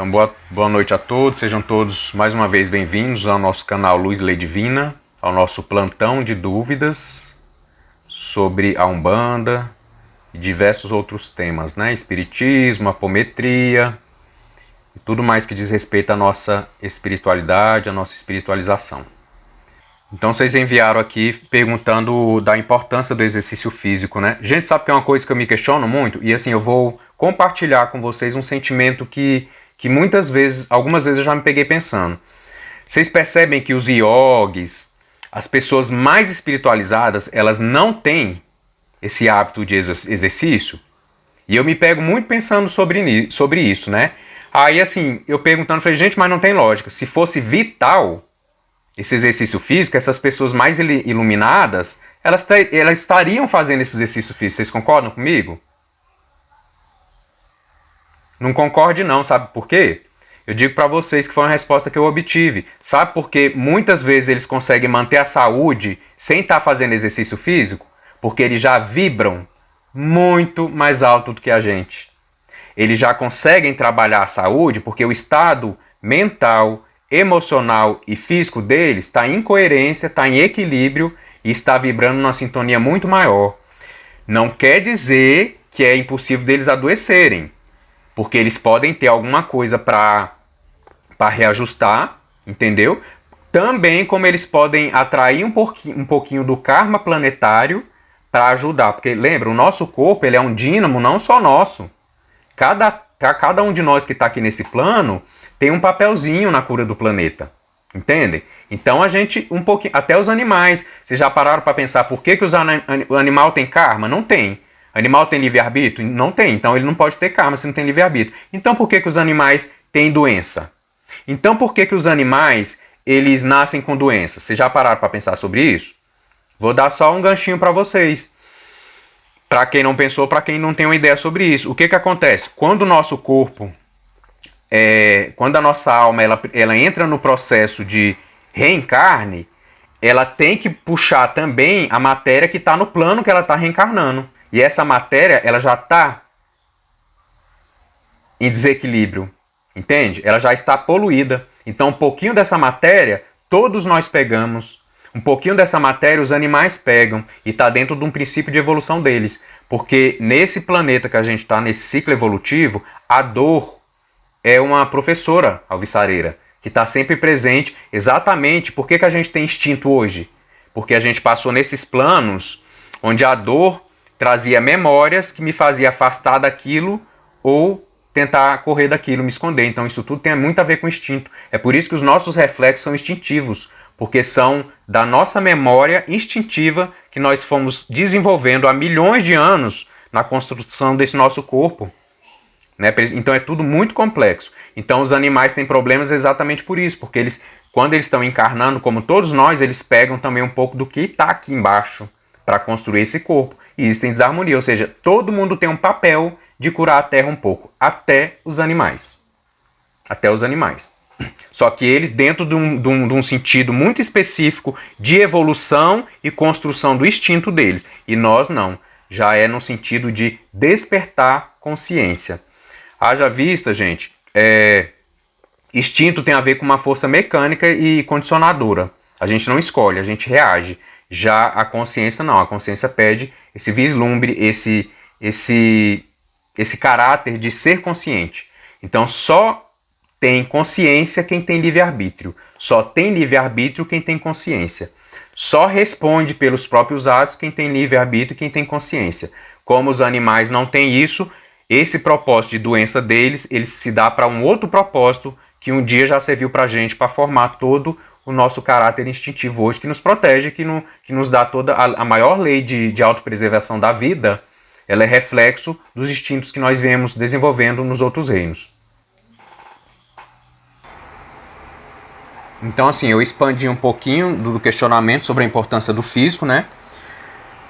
Então, boa noite a todos, sejam todos mais uma vez bem-vindos ao nosso canal Luz Lei Divina, ao nosso plantão de dúvidas sobre a Umbanda e diversos outros temas, né? Espiritismo, apometria e tudo mais que diz respeito à nossa espiritualidade, à nossa espiritualização. Então vocês enviaram aqui perguntando da importância do exercício físico, né? Gente, sabe que é uma coisa que eu me questiono muito? E assim, eu vou compartilhar com vocês um sentimento que muitas vezes, algumas vezes eu já me peguei pensando. Vocês percebem que os yogis, as pessoas mais espiritualizadas, elas não têm esse hábito de exercício? E eu me pego muito pensando sobre isso, né? Aí assim, eu perguntando, falei, gente, mas não tem lógica. Se fosse vital esse exercício físico, essas pessoas mais iluminadas, elas estariam fazendo esse exercício físico. Vocês concordam comigo? Não concorde não, sabe por quê? Eu digo para vocês que foi uma resposta que eu obtive. Sabe por que muitas vezes eles conseguem manter a saúde sem estar fazendo exercício físico? Porque eles já vibram muito mais alto do que a gente. Eles já conseguem trabalhar a saúde porque o estado mental, emocional e físico deles está em coerência, está em equilíbrio e está vibrando numa sintonia muito maior. Não quer dizer que é impossível deles adoecerem, porque eles podem ter alguma coisa para reajustar, entendeu? Também como eles podem atrair um pouquinho do karma planetário para ajudar, porque lembra, o nosso corpo ele é um dínamo não só nosso. Cada um de nós que está aqui nesse plano tem um papelzinho na cura do planeta, entendem? Então a gente, um pouquinho, até os animais, vocês já pararam para pensar por que o animal tem karma? Não tem. Animal tem livre-arbítrio? Não tem, então ele não pode ter karma se não tem livre-arbítrio. Então por que os animais têm doença? Então por que os animais, eles nascem com doença? Vocês já pararam para pensar sobre isso? Vou dar só um ganchinho para vocês. Para quem não pensou, para quem não tem uma ideia sobre isso. O que acontece? Quando o nosso corpo, quando a nossa alma ela entra no processo de reencarne, ela tem que puxar também a matéria que está no plano que ela está reencarnando. E essa matéria ela já está em desequilíbrio, entende? Ela já está poluída. Então um pouquinho dessa matéria todos nós pegamos. Um pouquinho dessa matéria os animais pegam e está dentro de um princípio de evolução deles. Porque nesse planeta que a gente está, nesse ciclo evolutivo, a dor é uma professora alvissareira que está sempre presente. Exatamente por que a gente tem instinto hoje? Porque a gente passou nesses planos onde a dor trazia memórias que me fazia afastar daquilo ou tentar correr daquilo, me esconder. Então isso tudo tem muito a ver com instinto. É por isso que os nossos reflexos são instintivos, porque são da nossa memória instintiva que nós fomos desenvolvendo há milhões de anos na construção desse nosso corpo. Né? Então é tudo muito complexo. Então os animais têm problemas exatamente por isso, porque quando eles estão encarnando, como todos nós, eles pegam também um pouco do que está aqui embaixo para construir esse corpo. E existem desarmonia, ou seja, todo mundo tem um papel de curar a Terra um pouco, até os animais. Até os animais. Só que eles dentro de um sentido muito específico de evolução e construção do instinto deles. E nós não. Já é no sentido de despertar consciência. Haja vista, gente, instinto tem a ver com uma força mecânica e condicionadora. A gente não escolhe, a gente reage. Já a consciência não. A consciência pede esse vislumbre, esse caráter de ser consciente. Então só tem consciência quem tem livre-arbítrio. Só tem livre-arbítrio quem tem consciência. Só responde pelos próprios atos quem tem livre-arbítrio e quem tem consciência. Como os animais não têm isso, esse propósito de doença deles, ele se dá para um outro propósito que um dia já serviu para a gente para formar todo o nosso caráter instintivo hoje, que nos protege, que nos dá toda a maior lei de autopreservação da vida. Ela é reflexo dos instintos que nós viemos desenvolvendo nos outros reinos. Então, assim, eu expandi um pouquinho do questionamento sobre a importância do físico, né?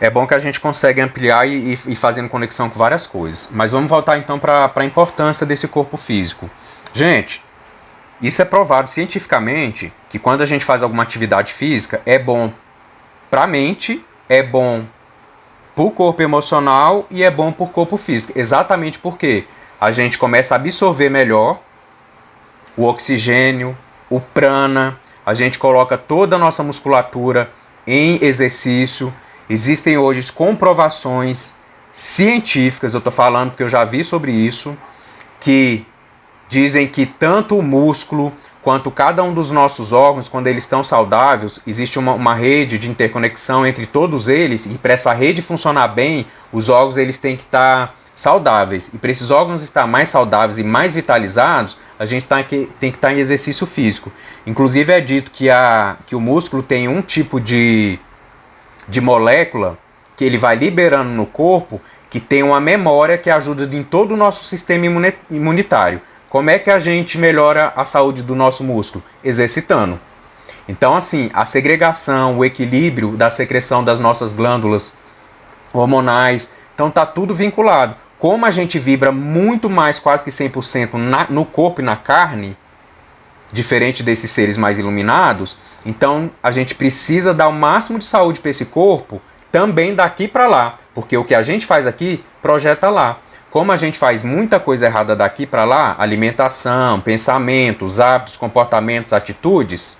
É bom que a gente consegue ampliar e fazendo conexão com várias coisas. Mas vamos voltar então para a importância desse corpo físico. Gente, isso é provado cientificamente que quando a gente faz alguma atividade física, é bom para a mente, é bom para o corpo emocional e é bom para o corpo físico. Exatamente porque a gente começa a absorver melhor o oxigênio, o prana, a gente coloca toda a nossa musculatura em exercício. Existem hoje comprovações científicas, eu estou falando porque eu já vi sobre isso, que dizem que tanto o músculo quanto cada um dos nossos órgãos, quando eles estão saudáveis, existe uma rede de interconexão entre todos eles, e para essa rede funcionar bem, os órgãos eles têm que estar saudáveis. E para esses órgãos estar mais saudáveis e mais vitalizados, a gente tem que estar em exercício físico. Inclusive é dito que o músculo tem um tipo de molécula que ele vai liberando no corpo, que tem uma memória que ajuda em todo o nosso sistema imunitário. Como é que a gente melhora a saúde do nosso músculo? Exercitando. Então, assim, a segregação, o equilíbrio da secreção das nossas glândulas hormonais, então tá tudo vinculado. Como a gente vibra muito mais, quase que 100% no corpo e na carne, diferente desses seres mais iluminados, então a gente precisa dar o máximo de saúde para esse corpo, também daqui para lá, porque o que a gente faz aqui, projeta lá. Como a gente faz muita coisa errada daqui para lá, alimentação, pensamentos, hábitos, comportamentos, atitudes,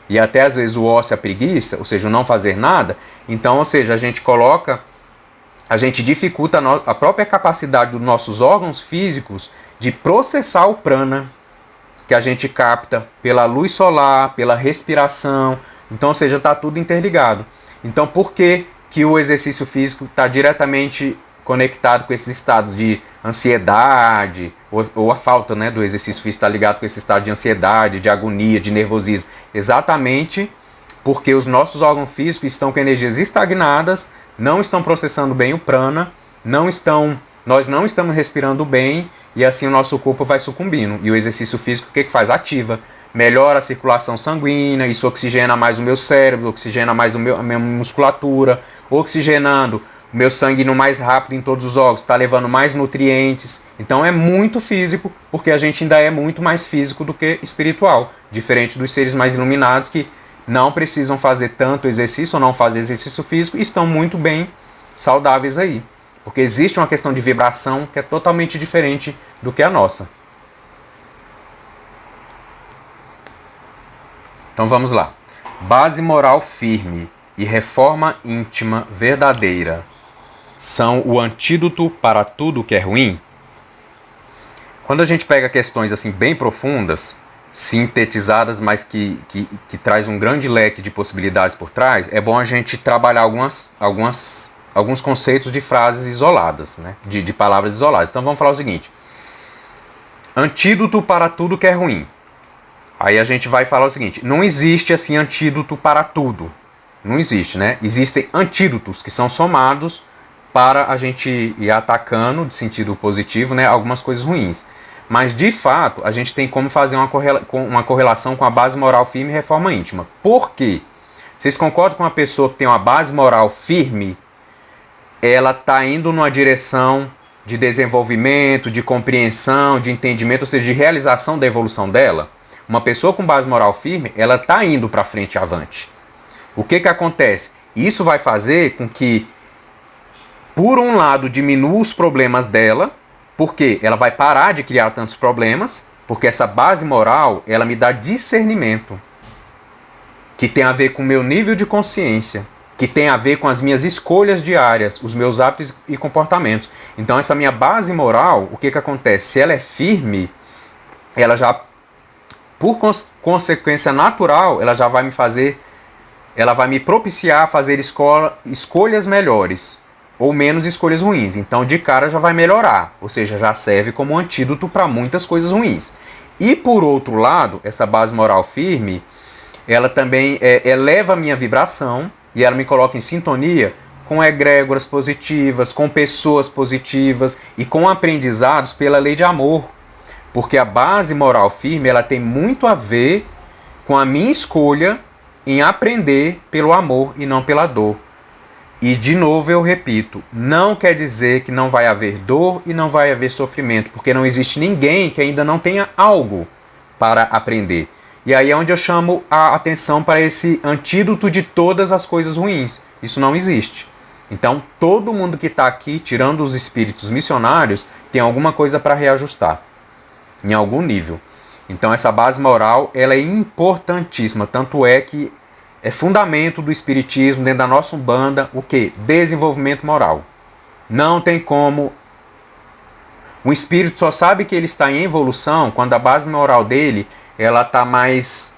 e até às vezes o ócio, a preguiça, ou seja, o não fazer nada, então, ou seja, a gente dificulta a própria capacidade dos nossos órgãos físicos de processar o prana que a gente capta pela luz solar, pela respiração, então, ou seja, está tudo interligado. Então, por que o exercício físico está diretamente conectado com esses estados de ansiedade, ou a falta, né, do exercício físico está ligado com esse estado de ansiedade, de agonia, de nervosismo? Exatamente porque os nossos órgãos físicos estão com energias estagnadas, não estão processando bem o prana, nós não estamos respirando bem, e assim o nosso corpo vai sucumbindo. E o exercício físico o que faz? Ativa. Melhora a circulação sanguínea, isso oxigena mais o meu cérebro, oxigena mais a minha musculatura, oxigenando o meu sangue indo mais rápido em todos os órgãos, está levando mais nutrientes. Então é muito físico, porque a gente ainda é muito mais físico do que espiritual, diferente dos seres mais iluminados que não precisam fazer tanto exercício ou não fazer exercício físico e estão muito bem saudáveis aí. Porque existe uma questão de vibração que é totalmente diferente do que a nossa. Então vamos lá. Base moral firme e reforma íntima verdadeira são o antídoto para tudo que é ruim? Quando a gente pega questões assim bem profundas, sintetizadas, mas que traz um grande leque de possibilidades por trás, é bom a gente trabalhar alguns conceitos de frases isoladas, né? de palavras isoladas. Então vamos falar o seguinte: antídoto para tudo que é ruim. Aí a gente vai falar o seguinte: não existe assim antídoto para tudo. Não existe, né? Existem antídotos que são somados para a gente ir atacando, de sentido positivo, né, algumas coisas ruins. Mas, de fato, a gente tem como fazer uma correlação com a base moral firme e reforma íntima. Por quê? Vocês concordam com uma pessoa que tem uma base moral firme? Ela está indo numa direção de desenvolvimento, de compreensão, de entendimento, ou seja, de realização da evolução dela? Uma pessoa com base moral firme, ela está indo para frente e avante. O que acontece? Isso vai fazer com que, por um lado, diminua os problemas dela, porque ela vai parar de criar tantos problemas, porque essa base moral, ela me dá discernimento, que tem a ver com o meu nível de consciência, que tem a ver com as minhas escolhas diárias, os meus hábitos e comportamentos. Então essa minha base moral, o que acontece? Se ela é firme, ela já, por consequência natural, ela já vai me fazer, ela vai me propiciar a fazer escolhas melhores, ou menos escolhas ruins. Então de cara já vai melhorar, ou seja, já serve como antídoto para muitas coisas ruins. E por outro lado, essa base moral firme, ela também eleva a minha vibração e ela me coloca em sintonia com egrégoras positivas, com pessoas positivas e com aprendizados pela lei de amor. Porque a base moral firme, ela tem muito a ver com a minha escolha em aprender pelo amor e não pela dor. E de novo eu repito, não quer dizer que não vai haver dor e não vai haver sofrimento, porque não existe ninguém que ainda não tenha algo para aprender. E aí é onde eu chamo a atenção para esse antídoto de todas as coisas ruins. Isso não existe. Então todo mundo que está aqui, tirando os espíritos missionários, tem alguma coisa para reajustar, em algum nível. Então essa base moral, ela é importantíssima, tanto é que é fundamento do espiritismo dentro da nossa Umbanda, o quê? Desenvolvimento moral. Não tem como. O espírito só sabe que ele está em evolução quando a base moral dele, ela está mais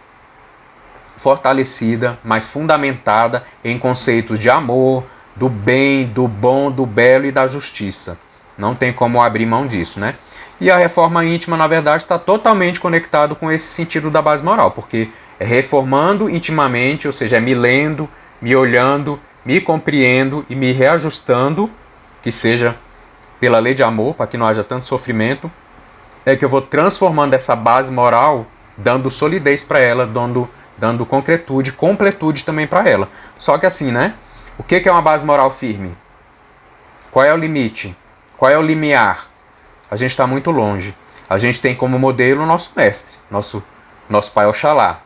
fortalecida, mais fundamentada em conceitos de amor, do bem, do bom, do belo e da justiça. Não tem como abrir mão disso, né? E a reforma íntima, na verdade, está totalmente conectado com esse sentido da base moral, porque é reformando intimamente, ou seja, é me lendo, me olhando, me compreendo e me reajustando, que seja pela lei de amor, para que não haja tanto sofrimento, é que eu vou transformando essa base moral, dando solidez para ela, dando concretude, completude também para ela. Só que assim, né? O que é uma base moral firme? Qual é o limite? Qual é o limiar? A gente está muito longe. A gente tem como modelo o nosso mestre, nosso pai Oxalá,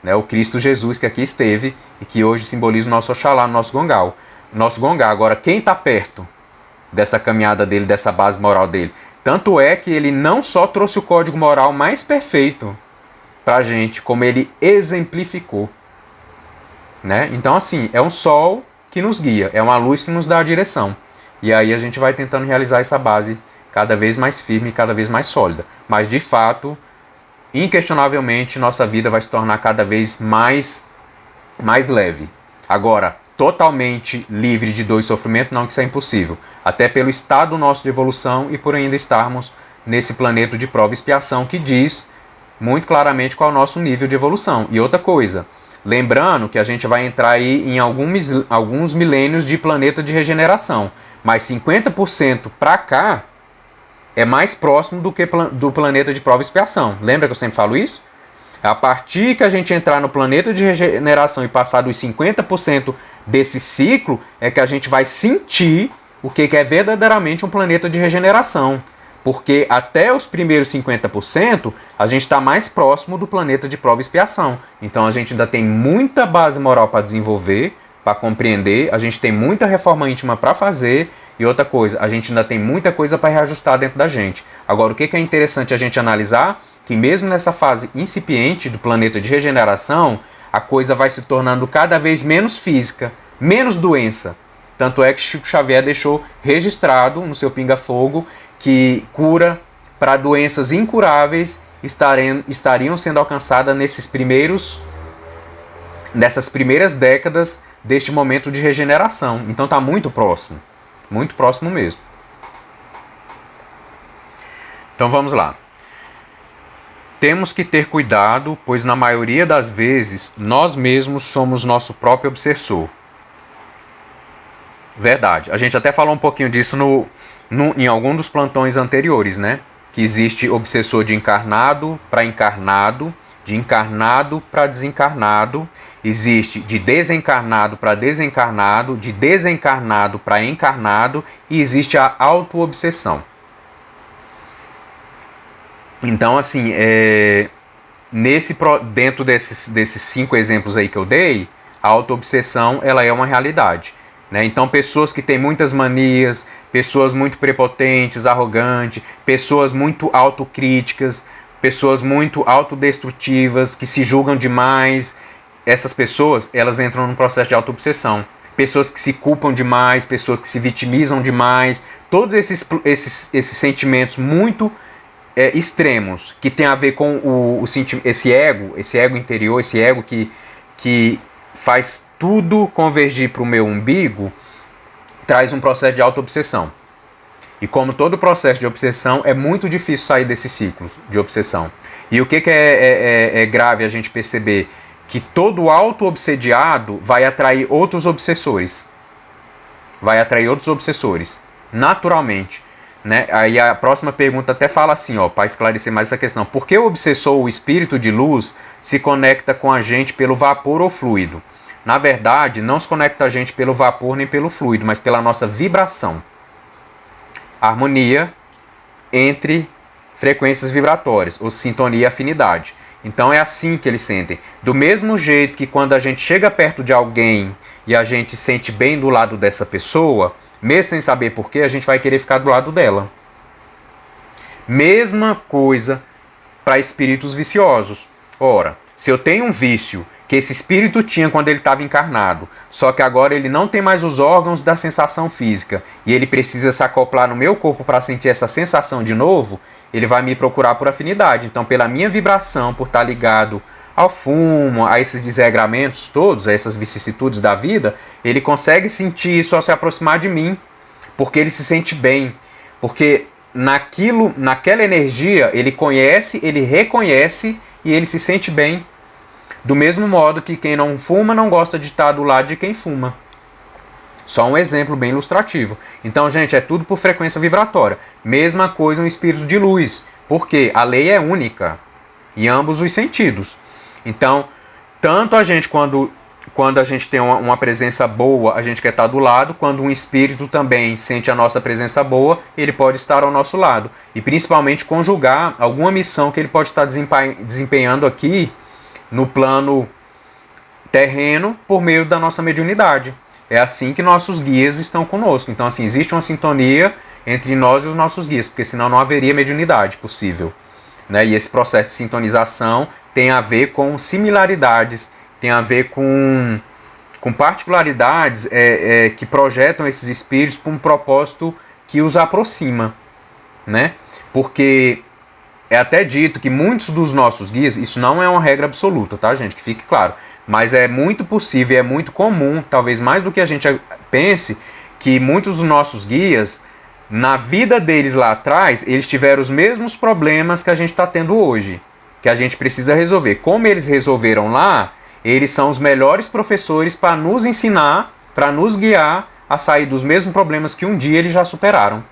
né? O Cristo Jesus que aqui esteve e que hoje simboliza o nosso Oxalá, no nosso Gongal. Nosso Gongá. Agora, quem está perto dessa caminhada dele, dessa base moral dele? Tanto é que ele não só trouxe o código moral mais perfeito para a gente, como ele exemplificou, né? Então, assim, é um sol que nos guia, é uma luz que nos dá a direção. E aí a gente vai tentando realizar essa base cada vez mais firme, cada vez mais sólida. Mas, de fato, inquestionavelmente, nossa vida vai se tornar cada vez mais leve. Agora, totalmente livre de dor e sofrimento, não, que isso é impossível. Até pelo estado nosso de evolução e por ainda estarmos nesse planeta de prova e expiação que diz muito claramente qual é o nosso nível de evolução. E outra coisa, lembrando que a gente vai entrar aí em alguns milênios de planeta de regeneração, mas 50% para cá é mais próximo do que do planeta de prova e expiação. Lembra que eu sempre falo isso? A partir que a gente entrar no planeta de regeneração e passar dos 50% desse ciclo, é que a gente vai sentir o que é verdadeiramente um planeta de regeneração. Porque até os primeiros 50%, a gente está mais próximo do planeta de prova e expiação. Então a gente ainda tem muita base moral para desenvolver, para compreender, a gente tem muita reforma íntima para fazer, e outra coisa, a gente ainda tem muita coisa para reajustar dentro da gente. Agora, o que é interessante a gente analisar? Que mesmo nessa fase incipiente do planeta de regeneração, a coisa vai se tornando cada vez menos física, menos doença. Tanto é que Chico Xavier deixou registrado no seu Pinga Fogo que cura para doenças incuráveis estariam sendo alcançadas nessas primeiras décadas deste momento de regeneração. Então está muito próximo mesmo. Então vamos lá. Temos que ter cuidado, pois na maioria das vezes nós mesmos somos nosso próprio obsessor. Verdade. A gente até falou um pouquinho disso em algum dos plantões anteriores, né? Que existe obsessor de encarnado para encarnado, de encarnado para desencarnado, existe de desencarnado para desencarnado, de desencarnado para encarnado e existe a autoobsessão. Então, assim, dentro desses 5 exemplos aí que eu dei, a autoobsessão ela é uma realidade. Né? Então, pessoas que têm muitas manias, pessoas muito prepotentes, arrogantes, pessoas muito autocríticas, pessoas muito autodestrutivas, que se julgam demais, essas pessoas elas entram num processo de autoobsessão. Pessoas que se culpam demais, pessoas que se vitimizam demais, todos esses sentimentos muito extremos, que tem a ver com esse ego interior, esse ego que faz tudo convergir para o meu umbigo, traz um processo de autoobsessão. E como todo processo de obsessão, é muito difícil sair desses ciclos de obsessão. E o que é grave a gente perceber? Que todo auto-obsediado vai atrair outros obsessores. Naturalmente. Né? Aí a próxima pergunta até fala assim, para esclarecer mais essa questão. Por que o obsessor, o espírito de luz, se conecta com a gente pelo vapor ou fluido? Na verdade, não se conecta a gente pelo vapor nem pelo fluido, mas pela nossa vibração. Harmonia entre frequências vibratórias, ou sintonia e afinidade. Então é assim que eles sentem. Do mesmo jeito que quando a gente chega perto de alguém e a gente sente bem do lado dessa pessoa, mesmo sem saber porquê, a gente vai querer ficar do lado dela. Mesma coisa para espíritos viciosos. Ora, se eu tenho um vício que esse espírito tinha quando ele estava encarnado, só que agora ele não tem mais os órgãos da sensação física e ele precisa se acoplar no meu corpo para sentir essa sensação de novo, ele vai me procurar por afinidade. Então, pela minha vibração, por estar ligado ao fumo, a esses desregramentos todos, a essas vicissitudes da vida, ele consegue sentir isso ao se aproximar de mim, porque ele se sente bem, porque naquela energia ele conhece, ele reconhece e ele se sente bem. Do mesmo modo que quem não fuma não gosta de estar do lado de quem fuma. Só um exemplo bem ilustrativo. Então, gente, é tudo por frequência vibratória. Mesma coisa um espírito de luz, porque a lei é única em ambos os sentidos. Então, tanto a gente quando a gente tem uma presença boa, a gente quer estar do lado. Quando um espírito também sente a nossa presença boa, ele pode estar ao nosso lado. E principalmente conjugar alguma missão que ele pode estar desempenhando aqui no plano terreno por meio da nossa mediunidade. É assim que nossos guias estão conosco. Então, assim, existe uma sintonia entre nós e os nossos guias, porque senão não haveria mediunidade possível, né? E esse processo de sintonização tem a ver com similaridades, tem a ver com particularidades que projetam esses espíritos para um propósito que os aproxima, né? Porque é até dito que muitos dos nossos guias, isso não é uma regra absoluta, tá, gente? Que fique claro. Mas é muito possível, é muito comum, talvez mais do que a gente pense, que muitos dos nossos guias, na vida deles lá atrás, eles tiveram os mesmos problemas que a gente está tendo hoje, que a gente precisa resolver. Como eles resolveram lá, eles são os melhores professores para nos ensinar, para nos guiar a sair dos mesmos problemas que um dia eles já superaram,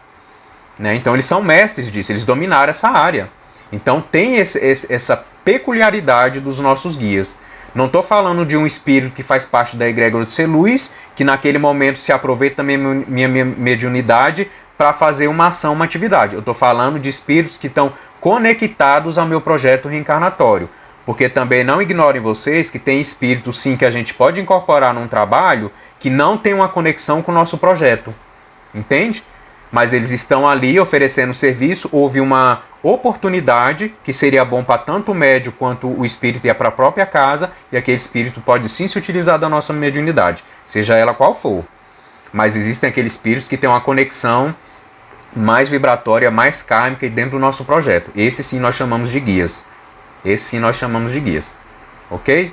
né? Então eles são mestres disso, eles dominaram essa área. Então tem essa peculiaridade dos nossos guias. Não estou falando de um espírito que faz parte da egrégora de ser luz, que naquele momento se aproveita da minha mediunidade para fazer uma ação, uma atividade. Eu estou falando de espíritos que estão conectados ao meu projeto reencarnatório. Porque também não ignorem vocês que tem espíritos sim que a gente pode incorporar num trabalho que não tem uma conexão com o nosso projeto. Entende? Mas eles estão ali oferecendo serviço, houve uma oportunidade que seria bom para tanto o médium quanto o espírito ir para a própria casa, e aquele espírito pode sim se utilizar da nossa mediunidade, seja ela qual for. Mas existem aqueles espíritos que têm uma conexão mais vibratória, mais kármica dentro do nosso projeto. Esse sim nós chamamos de guias. Esse sim nós chamamos de guias. Ok?